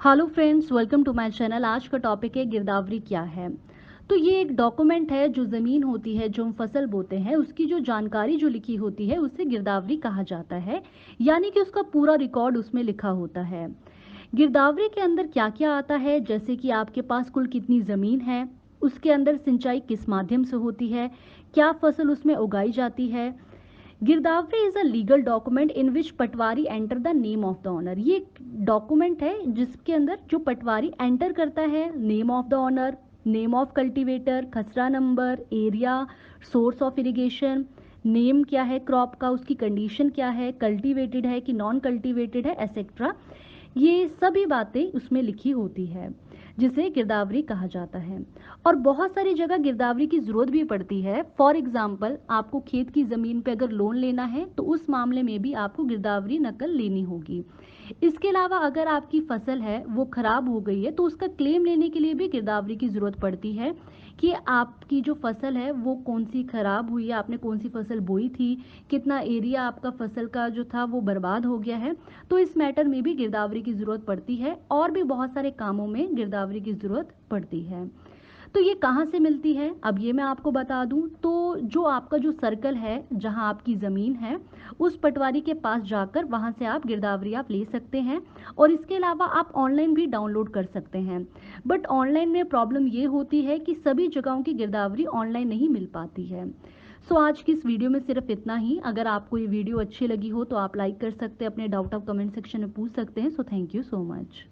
Hello friends, welcome to my channel. आज का topic है गिरदावरी क्या है। तो ये एक डॉक्यूमेंट है, जो ज़मीन होती है, जो हम फसल बोते हैं, उसकी जो जानकारी जो लिखी होती है उसे गिरदावरी कहा जाता है। यानी कि उसका पूरा रिकॉर्ड उसमें लिखा होता है। गिरदावरी के अंदर क्या क्या आता है, जैसे कि आपके पास कुल कितनी ज़मीन है, उसके अंदर सिंचाई किस माध्यम से होती है, क्या फसल उसमें उगाई जाती है। Girdawari is a legal document in which patwari enter the name of the owner. ये एक डॉक्यूमेंट है जिसके अंदर जो पटवारी एंटर करता है name of the owner, name of cultivator, khasra number, area, source of irrigation, name क्या है क्रॉप का, उसकी कंडीशन क्या है, कल्टीवेटेड है कि नॉन कल्टीवेटेड है, एसेट्रा। ये सभी बातें उसमें लिखी होती है, जिसे गिरदावरी कहा जाता है। और बहुत सारी जगह गिरदावरी की ज़रूरत भी पड़ती है। फॉर एग्जाम्पल, आपको खेत की ज़मीन पे अगर लोन लेना है तो उस मामले में भी आपको गिरदावरी नकल लेनी होगी। इसके अलावा अगर आपकी फसल है वो ख़राब हो गई है तो उसका क्लेम लेने के लिए भी गिरदावरी की ज़रूरत पड़ती है कि आपकी जो फसल है वो कौन सी ख़राब हुई है, आपने कौन सी फसल बोई थी, कितना एरिया आपका फसल का जो था वो बर्बाद हो गया है। तो इस मैटर में भी गिरदावरी की ज़रूरत पड़ती है, और भी बहुत सारे कामों में गिरदावरी की ज़रूरत पड़ती है। तो ये कहाँ से मिलती है, अब ये मैं आपको बता दूं। तो जो आपका जो सर्कल है जहाँ आपकी ज़मीन है, उस पटवारी के पास जाकर वहाँ से आप गिरदावरी आप ले सकते हैं। और इसके अलावा आप ऑनलाइन भी डाउनलोड कर सकते हैं। बट ऑनलाइन में प्रॉब्लम ये होती है कि सभी जगहों की गिरदावरी ऑनलाइन नहीं मिल पाती है। सो आज की इस वीडियो में सिर्फ इतना ही। अगर आपको ये वीडियो अच्छी लगी हो तो आप लाइक कर सकते हैं, अपने डाउट आप कमेंट सेक्शन में पूछ सकते हैं। So thank you so much.